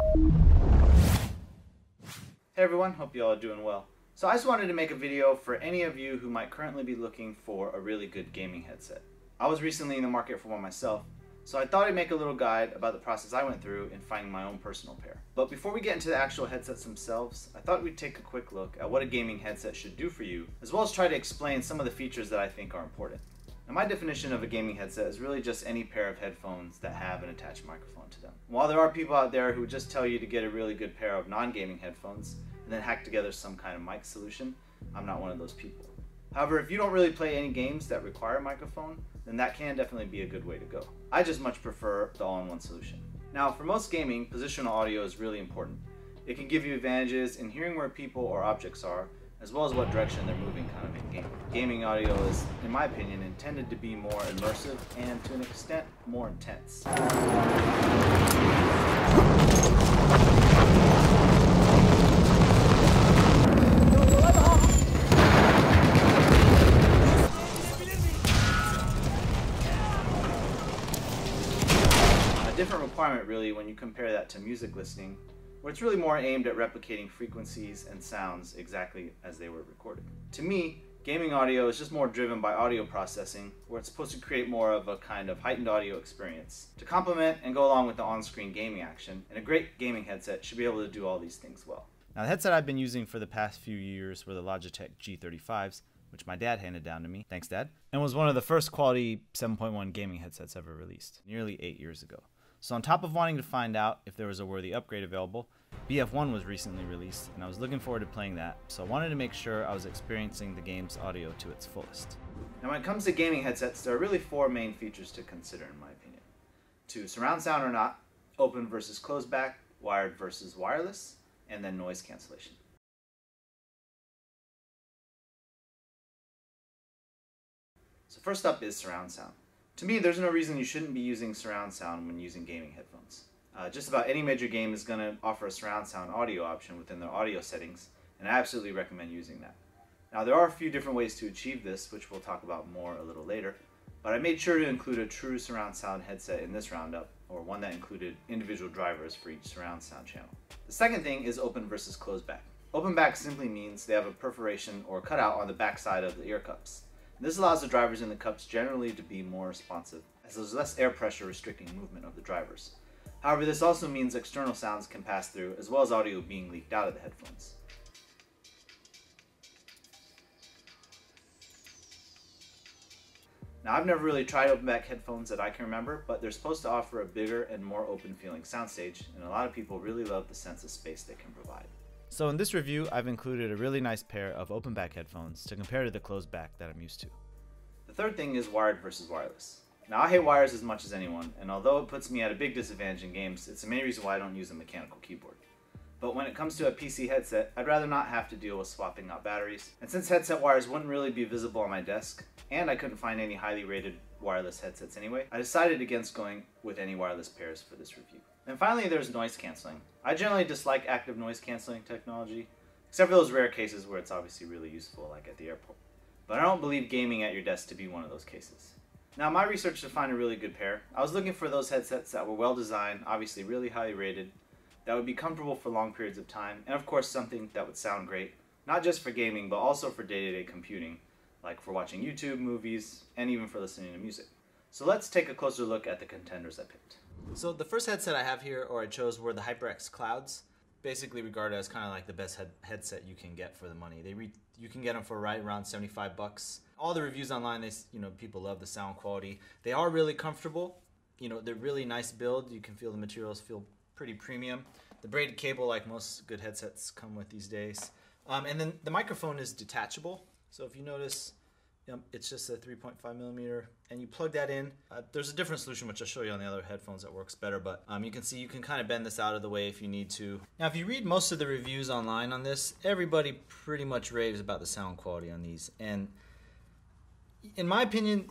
Hey everyone, hope you all are doing well. So I just wanted to make a video for any of you who might currently be looking for a really good gaming headset. I was recently in the market for one myself, so I thought I'd make a little guide about the process I went through in finding my own personal pair. But before we get into the actual headsets themselves, I thought we'd take a quick look at what a gaming headset should do for you, as well as try to explain some of the features that I think are important. Now, my definition of a gaming headset is really just any pair of headphones that have an attached microphone to them. While there are people out there who just tell you to get a really good pair of non-gaming headphones and then hack together some kind of mic solution, I'm not one of those people. However, if you don't really play any games that require a microphone, then that can definitely be a good way to go. I just much prefer the all-in-one solution. Now, for most gaming, positional audio is really important. It can give you advantages in hearing where people or objects are, as well as what direction they're moving kind of in game. Gaming audio is, in my opinion, intended to be more immersive and, to an extent, more intense. A different requirement really when you compare that to music listening, where it's really more aimed at replicating frequencies and sounds exactly as they were recorded. To me, gaming audio is just more driven by audio processing, where it's supposed to create more of a kind of heightened audio experience to complement and go along with the on-screen gaming action, and a great gaming headset should be able to do all these things well. Now, the headset I've been using for the past few years were the Logitech G35s, which my dad handed down to me, thanks Dad, and was one of the first quality 7.1 gaming headsets ever released, nearly 8 years ago. So on top of wanting to find out if there was a worthy upgrade available, BF1 was recently released, and I was looking forward to playing that, so I wanted to make sure I was experiencing the game's audio to its fullest. Now when it comes to gaming headsets, there are really four main features to consider in my opinion. To surround sound or not, open versus closed back, wired versus wireless, and then noise cancellation. So first up is surround sound. To me, there's no reason you shouldn't be using surround sound when using gaming headphones. Just about any major game is going to offer a surround sound audio option within their audio settings, and I absolutely recommend using that. Now, there are a few different ways to achieve this, which we'll talk about more a little later, but I made sure to include a true surround sound headset in this roundup, or one that included individual drivers for each surround sound channel. The second thing is open versus closed back. Open back simply means they have a perforation or cutout on the back side of the ear cups. This allows the drivers in the cups generally to be more responsive, as there's less air pressure restricting movement of the drivers. However, this also means external sounds can pass through, as well as audio being leaked out of the headphones. Now, I've never really tried open back headphones that I can remember, but they're supposed to offer a bigger and more open feeling soundstage, and a lot of people really love the sense of space they can provide. So in this review, I've included a really nice pair of open back headphones to compare to the closed back that I'm used to. The third thing is wired versus wireless. Now, I hate wires as much as anyone, and although it puts me at a big disadvantage in games, it's the main reason why I don't use a mechanical keyboard. But when it comes to a PC headset, I'd rather not have to deal with swapping out batteries, and since headset wires wouldn't really be visible on my desk, and I couldn't find any highly rated wireless headsets anyway, I decided against going with any wireless pairs for this review. And finally, there's noise cancelling. I generally dislike active noise cancelling technology, except for those rare cases where it's obviously really useful, like at the airport. But I don't believe gaming at your desk to be one of those cases. Now, my research to find a really good pair, I was looking for those headsets that were well designed, obviously really highly rated, that would be comfortable for long periods of time, and of course something that would sound great, not just for gaming, but also for day-to-day computing, like for watching YouTube, movies, and even for listening to music. So let's take a closer look at the contenders I picked. So the first headset I have here, or I chose, were the HyperX Clouds, basically regarded as kind of like the best headset you can get for the money. You can get them for right around 75 bucks. All the reviews online, people love the sound quality. They are really comfortable. They're really nice build. You can feel the materials feel pretty premium. The braided cable, like most good headsets come with these days. And then the microphone is detachable. So if you notice, it's just a 3.5 millimeter, and you plug that in. There's a different solution which I'll show you on the other headphones that works better, but you can see you can kind of bend this out of the way if you need to. Now, if you read most of the reviews online on this, everybody pretty much raves about the sound quality on these, and in my opinion,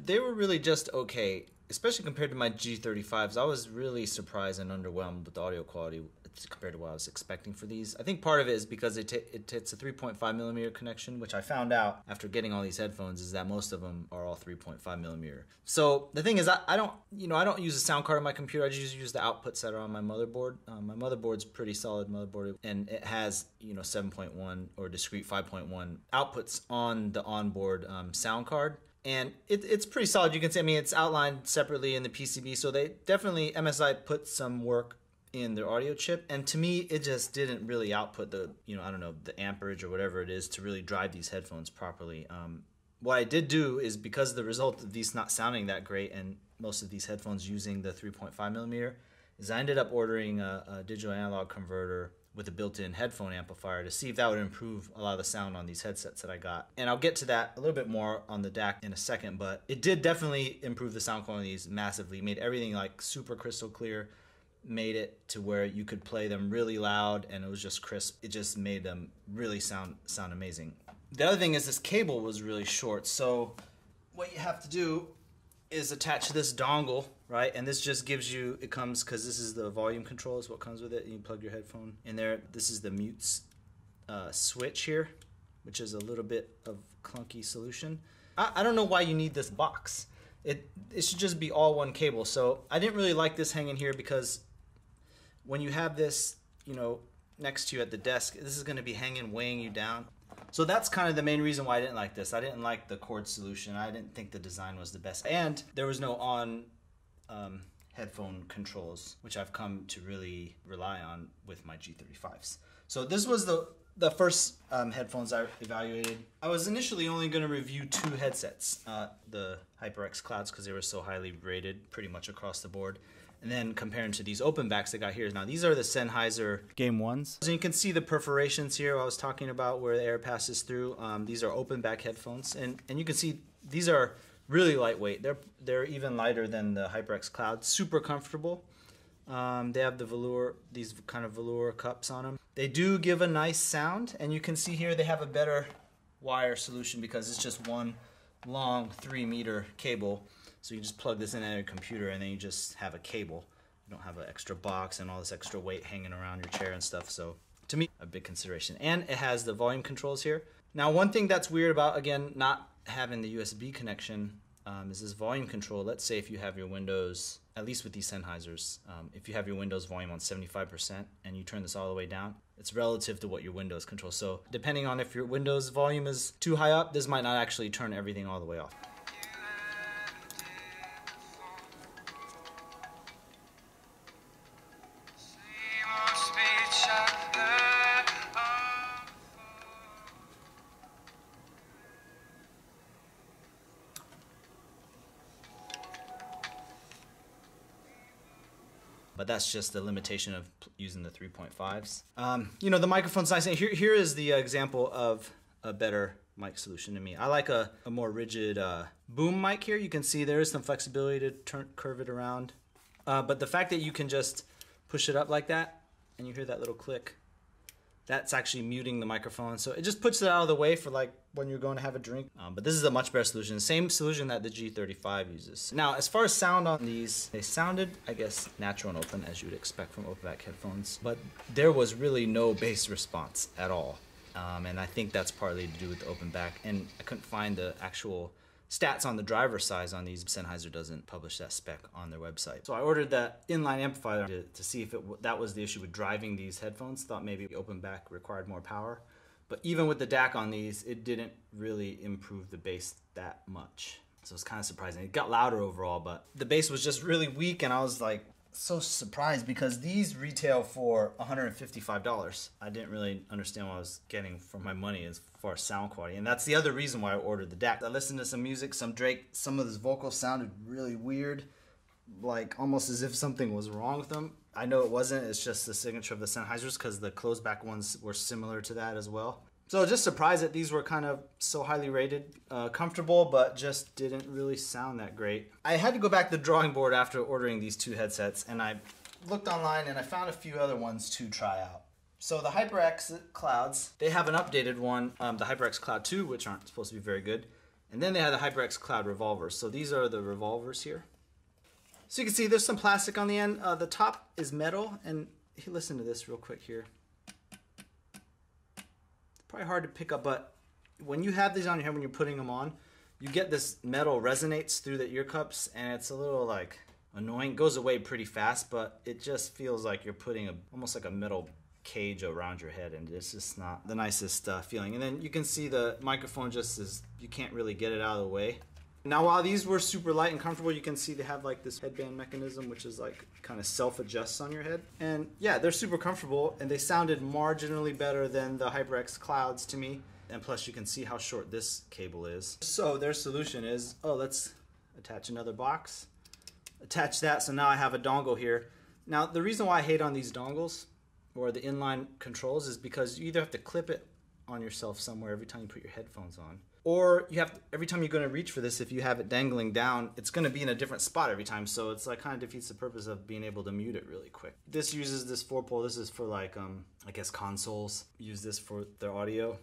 they were really just okay. especially compared to my G35s, I was really surprised and underwhelmed with the audio quality compared to what I was expecting for these. I think part of it is because it's a 3.5 millimeter connection, which I found out after getting all these headphones is that most of them are all 3.5 millimeter. So the thing is, I don't use a sound card on my computer. I just use the outputs that are on my motherboard. My motherboard's pretty solid motherboard, and it has 7.1 or discrete 5.1 outputs on the onboard sound card. And it's pretty solid. You can see, it's outlined separately in the PCB. So they definitely, MSI put some work in their audio chip. And to me, it just didn't really output the, the amperage or whatever it is to really drive these headphones properly. What I did do is, because the result of these not sounding that great and most of these headphones using the 3.5 millimeter, is I ended up ordering a digital analog converter with a built-in headphone amplifier to see if that would improve a lot of the sound on these headsets that I got. And I'll get to that a little bit more on the DAC in a second, but it did definitely improve the sound quality of these massively. Made everything like super crystal clear, made it to where you could play them really loud and it was just crisp. It just made them really sound amazing. The other thing is this cable was really short, so what you have to do is attach this dongle, right? And this just gives you, it comes, because this is the volume control is what comes with it. You plug your headphone in there. This is the mute switch here, which is a little bit of clunky solution. I don't know why you need this box. It should just be all one cable. So I didn't really like this hanging here, because when you have this, next to you at the desk, this is going to be hanging, weighing you down. So that's kind of the main reason why I didn't like this. I didn't like the cord solution. I didn't think the design was the best. And there was no on headphone controls, which I've come to really rely on with my G35s. So this was the first headphones I evaluated. I was initially only going to review two headsets, the HyperX Clouds, because they were so highly rated pretty much across the board. And then comparing to these open backs I got here. Now these are the Sennheiser Game Ones. So you can see the perforations here I was talking about where the air passes through. These are open back headphones. And you can see these are really lightweight. They're even lighter than the HyperX Cloud. Super comfortable. They have the velour, these kind of velour cups on them. They do give a nice sound. And you can see here they have a better wire solution because it's just one long 3-meter cable. So you just plug this in at your computer and then you just have a cable. You don't have an extra box and all this extra weight hanging around your chair and stuff. So to me, a big consideration. And it has the volume controls here. Now, one thing that's weird about, again, not having the USB connection is this volume control. Let's say if you have your Windows, at least with these Sennheisers, if you have your Windows volume on 75% and you turn this all the way down, it's relative to what your Windows controls. So depending on if your Windows volume is too high up, this might not actually turn everything all the way off. But that's just the limitation of using the 3.5s. The microphone's nice. Here is the example of a better mic solution to me. I like a more rigid boom mic here. You can see there is some flexibility to curve it around. But the fact that you can just push it up like that, and you hear that little click, that's actually muting the microphone. So it just puts it out of the way for like when you're going to have a drink. But this is a much better solution. Same solution that the G35 uses. Now, as far as sound on these, they sounded, I guess, natural and open as you would expect from open back headphones. But there was really no bass response at all. And I think that's partly to do with the open back. And I couldn't find the actual stats on the driver size on these. Sennheiser doesn't publish that spec on their website. So I ordered that inline amplifier to see if that was the issue with driving these headphones. Thought maybe the open back required more power. But even with the DAC on these, it didn't really improve the bass that much. So it's kind of surprising. It got louder overall, but the bass was just really weak, and I was like so surprised because these retail for $155. I didn't really understand what I was getting for my money as far as sound quality, and that's the other reason why I ordered the DAC. I listened to some music, some Drake, some of his vocals sounded really weird, like almost as if something was wrong with them. I know it wasn't, it's just the signature of the Sennheisers because the closed back ones were similar to that as well. So just surprised that these were kind of so highly rated, comfortable, but just didn't really sound that great. I had to go back to the drawing board after ordering these two headsets, and I looked online and I found a few other ones to try out. So the HyperX Clouds, they have an updated one, the HyperX Cloud 2, which aren't supposed to be very good. And then they have the HyperX Cloud Revolver. So these are the Revolvers here. So you can see there's some plastic on the end. The top is metal, and listen to this real quick here. It's probably hard to pick up, but when you have these on your head, when you're putting them on, you get this metal resonates through the ear cups, and it's a little like annoying. It goes away pretty fast, but it just feels like you're putting almost like a metal cage around your head, and it's just not the nicest feeling. And then you can see the microphone just is, you can't really get it out of the way. Now, while these were super light and comfortable, you can see they have like this headband mechanism, which is like kind of self-adjusts on your head. And yeah, they're super comfortable, and they sounded marginally better than the HyperX Clouds to me. And plus you can see how short this cable is. So their solution is, oh, let's attach another box. Attach that, so now I have a dongle here. Now the reason why I hate on these dongles or the inline controls is because you either have to clip it on yourself somewhere every time you put your headphones on, or you have to, every time you're going to reach for this, if you have it dangling down, it's going to be in a different spot every time. So it's like kind of defeats the purpose of being able to mute it really quick. This uses this 4-pole. This is for like I guess consoles use this for their audio.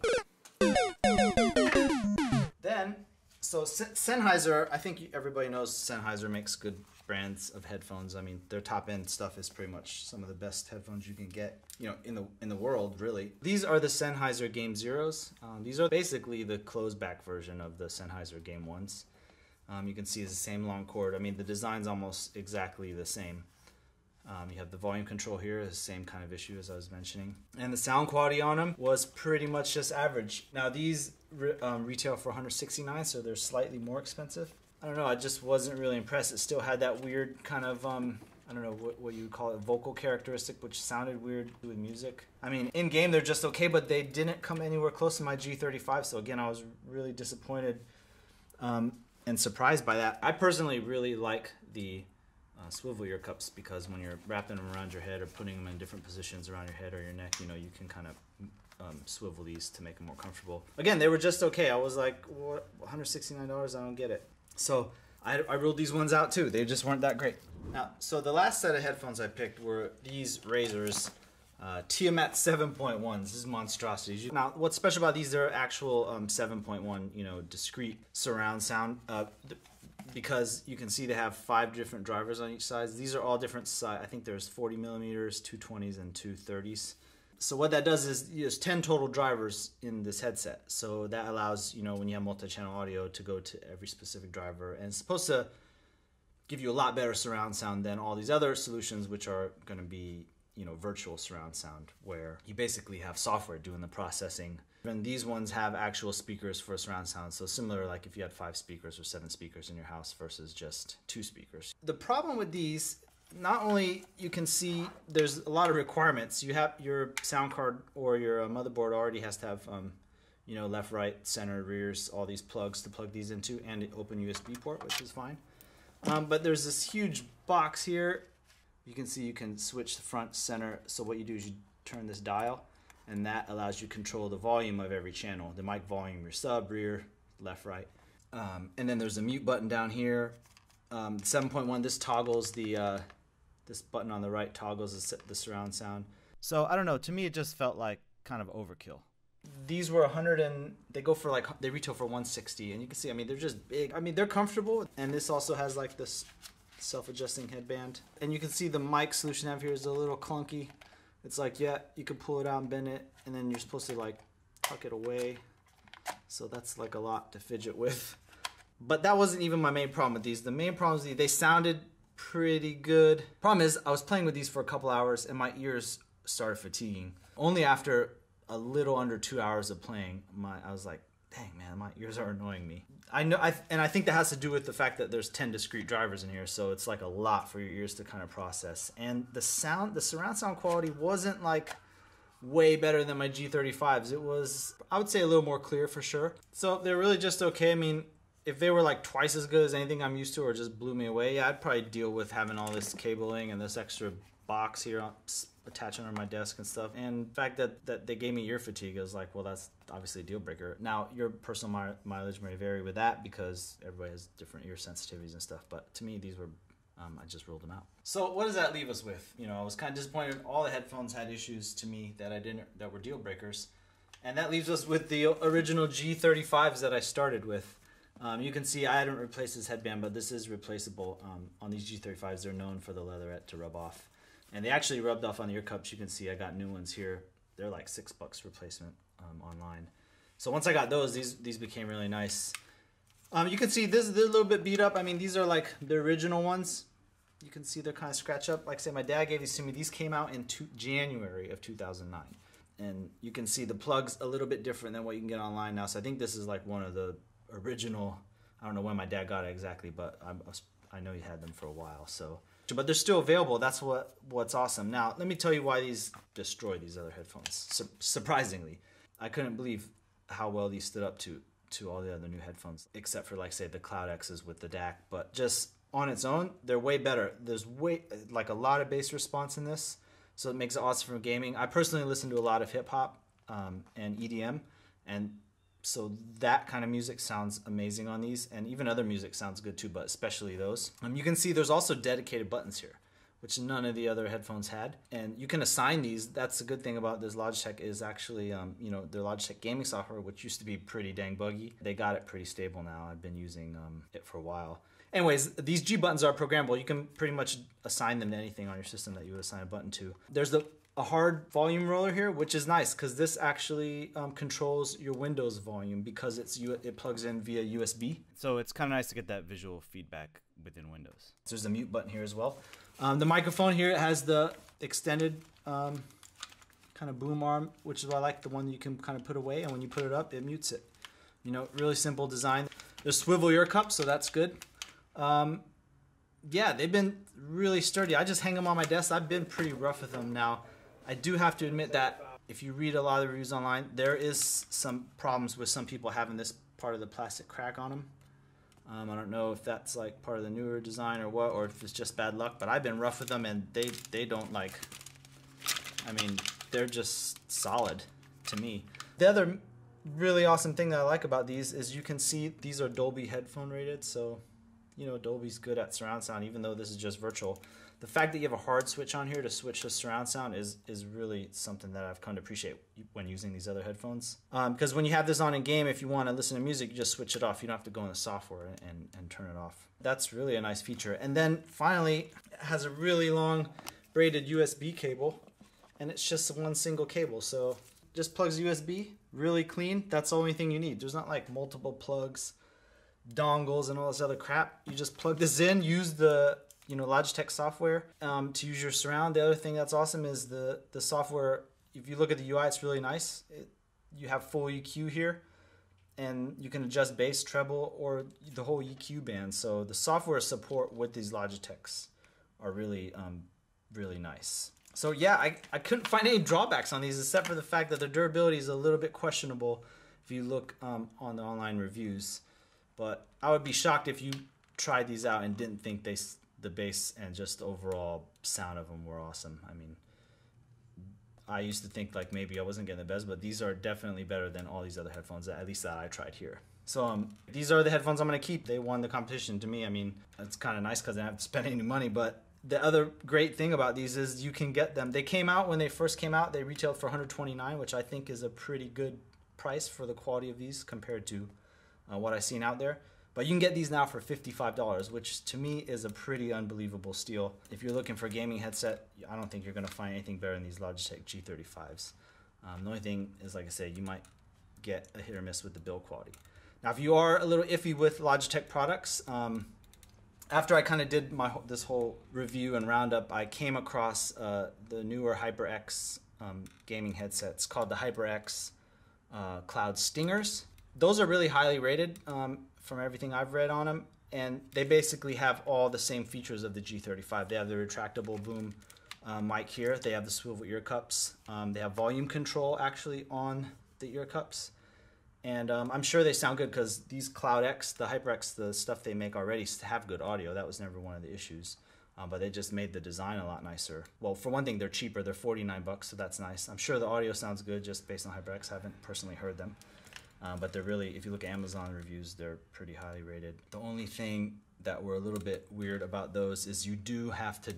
Then, so Sennheiser, I think everybody knows Sennheiser makes good brands of headphones. I mean, their top end stuff is pretty much some of the best headphones you can get, you know, in the world, really. These are the Sennheiser Game Zeros. These are basically the closed back version of the Sennheiser Game Ones. You can see it's the same long cord. I mean, the design's almost exactly the same. You have the volume control here, the same kind of issue as I was mentioning. And the sound quality on them was pretty much just average. Now these retail for $169, so they're slightly more expensive. I don't know, I just wasn't really impressed. It still had that weird kind of, I don't know what you would call it, vocal characteristic, which sounded weird with music. I mean, in game they're just okay, but they didn't come anywhere close to my G35, so again, I was really disappointed and surprised by that. I personally really like the swivel ear cups, because when you're wrapping them around your head or putting them in different positions around your head or your neck, you know, you can kind of swivel these to make them more comfortable. Again, they were just okay. I was like, what, $169? I don't get it. So I ruled these ones out too. They just weren't that great. Now, so the last set of headphones I picked were these Razer's Tiamat 7.1s. This is monstrosities. Now, what's special about these? They're actual 7.1, you know, discrete surround sound. Because you can see they have 5 different drivers on each side. These are all different size. I think there's 40 millimeters, 220s, and 230s. So what that does is there's 10 total drivers in this headset. So that allows, you know, when you have multi-channel audio, to go to every specific driver. And it's supposed to give you a lot better surround sound than all these other solutions, which are going to be, you know, virtual surround sound, where you basically have software doing the processing. And these ones have actual speakers for surround sound. So similar, like if you had 5 speakers or 7 speakers in your house versus just 2 speakers. The problem with these, not only you can see there's a lot of requirements. You have your sound card or your motherboard already has to have, you know, left, right, center, rears, all these plugs to plug these into, and an open USB port, which is fine. But there's this huge box here. You can see you can switch the front, center. So what you do is you turn this dial, and that allows you to control the volume of every channel. The mic volume, your sub, rear, left, right. And then there's a mute button down here. 7.1, this toggles the, this button on the right toggles the surround sound. So I don't know, to me it just felt like kind of overkill. These were they go for like, they retail for $160, and you can see, I mean, they're just big. I mean, they're comfortable, and this also has like this self-adjusting headband. And you can see the mic solution I have here is a little clunky. It's like, yeah, you can pull it out and bend it, and then you're supposed to like tuck it away. So that's like a lot to fidget with. But that wasn't even my main problem with these. The main problem is they sounded pretty good. Problem is, I was playing with these for a couple hours, and my ears started fatiguing. Only after a little under 2 hours of playing, I was like, dang man, my ears are annoying me. And I think that has to do with the fact that there's 10 discrete drivers in here, so it's like a lot for your ears to kind of process. And the surround sound quality wasn't like way better than my G35s. It was, I would say, a little more clear for sure. So they're really just okay. I mean, if they were like twice as good as anything I'm used to, or just blew me away, yeah, I'd probably deal with having all this cabling and this extra box here attached under my desk and stuff. And the fact that they gave me ear fatigue, I was like, well, that's obviously a deal breaker. Now, your personal mileage may vary with that, because everybody has different ear sensitivities and stuff. But to me, these were, I just ruled them out. So what does that leave us with? You know, I was kind of disappointed. All the headphones had issues to me that were deal breakers. And that leaves us with the original G35s that I started with. You can see I hadn't replaced this headband, but this is replaceable. On these G35s, they're known for the leatherette to rub off. And they actually rubbed off on the ear cups. You can see I got new ones here. They're like $6 replacement online. So once I got those, these became really nice. You can see they're a little bit beat up. I mean, these are like the original ones. You can see they're kind of scratched up. Like I say, my dad gave these to me. These came out in January of 2009. And you can see the plug's a little bit different than what you can get online now. So I think this is like one of the original. I don't know when my dad got it exactly, but I know he had them for a while. So, but they're still available. That's what's awesome. Now, let me tell you why these destroy these other headphones. Surprisingly, I couldn't believe how well these stood up to all the other new headphones, except for, like, say, the Cloud X's with the DAC. But just on its own, they're way better. There's a lot of bass response in this. So it makes it awesome for gaming. I personally listen to a lot of hip hop and EDM, and so that kind of music sounds amazing on these, and even other music sounds good too, but especially those. You can see there's also dedicated buttons here, which none of the other headphones had, and you can assign these. That's the good thing about this Logitech is actually, their Logitech gaming software, which used to be pretty dang buggy. They got it pretty stable now. I've been using it for a while. Anyways, these G buttons are programmable. You can pretty much assign them to anything on your system that you would assign a button to. There's a hard volume roller here, which is nice because this actually controls your Windows volume because it plugs in via USB. So it's kind of nice to get that visual feedback within Windows. So there's a mute button here as well. The microphone here has the extended kind of boom arm, which is what I like, the one you can kind of put away, and when you put it up, it mutes it. Really simple design. There's swivel ear cups, so that's good. Yeah, they've been really sturdy. I just hang them on my desk. I've been pretty rough with them now. I do have to admit that if you read a lot of the reviews online, there is some problems with some people having this part of the plastic crack on them. I don't know if that's like part of the newer design or what, or if it's just bad luck, but I've been rough with them and they don't they're just solid to me. The other really awesome thing that I like about these is you can see these are Dolby headphone rated, so Dolby's good at surround sound, even though this is just virtual. The fact that you have a hard switch on here to switch to surround sound is really something that I've come to appreciate when using these other headphones. Because when you have this on in game, if you want to listen to music, you just switch it off. You don't have to go in the software and turn it off. That's really a nice feature. And then finally, it has a really long braided USB cable, and it's just one single cable. So just plugs USB, really clean. That's the only thing you need. There's not like multiple plugs, dongles, and all this other crap. You just plug this in, use the Logitech software to use your surround. The other thing that's awesome is the software. If you look at the UI, it's really nice. You have full EQ here, and you can adjust bass, treble, or the whole EQ band. So the software support with these Logitechs are really really nice. So yeah, I couldn't find any drawbacks on these except for the fact that the durability is a little bit questionable if you look on the online reviews. But I would be shocked if you tried these out and didn't think the bass and just the overall sound of them were awesome. I mean, I used to think like maybe I wasn't getting the best, but these are definitely better than all these other headphones, at least that I tried here. So these are the headphones I'm going to keep. They won the competition to me. I mean, it's kind of nice because I don't have to spend any money, but the other great thing about these is you can get them. They came out when they first came out. They retailed for $129, which I think is a pretty good price for the quality of these compared to what I've seen out there. But you can get these now for $55, which to me is a pretty unbelievable steal. If you're looking for a gaming headset, I don't think you're going to find anything better than these Logitech G35s. The only thing is, like I say, you might get a hit or miss with the build quality. Now, if you are a little iffy with Logitech products, after I kind of did this whole review and roundup, I came across the newer HyperX gaming headsets called the HyperX Cloud Stingers. Those are really highly rated from everything I've read on them, and they basically have all the same features of the G35. They have the retractable boom mic here. They have the swivel ear cups. They have volume control actually on the ear cups. And I'm sure they sound good because these Cloud X, the HyperX, the stuff they make already have good audio. That was never one of the issues. But they just made the design a lot nicer. Well, for one thing, they're cheaper. They're $49, so that's nice. I'm sure the audio sounds good just based on HyperX. I haven't personally heard them. But they're really, if you look at Amazon reviews, they're pretty highly rated. The only thing that were a little bit weird about those is you do have to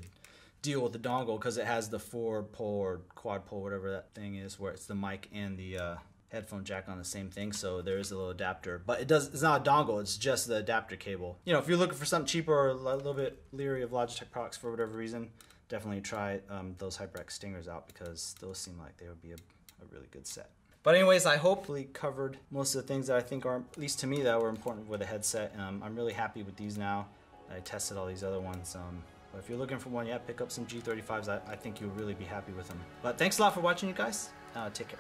deal with the dongle because it has the 4-pole or quad pole, whatever that thing is, where it's the mic and the headphone jack on the same thing, so there is a little adapter, but it's not a dongle, it's just the adapter cable. You know, if you're looking for something cheaper or a little bit leery of Logitech products for whatever reason, definitely try those HyperX Stingers out, because those seem like they would be a really good set. But anyways, I hopefully covered most of the things that I think are, at least to me, that were important with a headset. I'm really happy with these now. I tested all these other ones. But if you're looking for one, yeah, pick up some G35s. I think you'll really be happy with them. But thanks a lot for watching, you guys. Take care.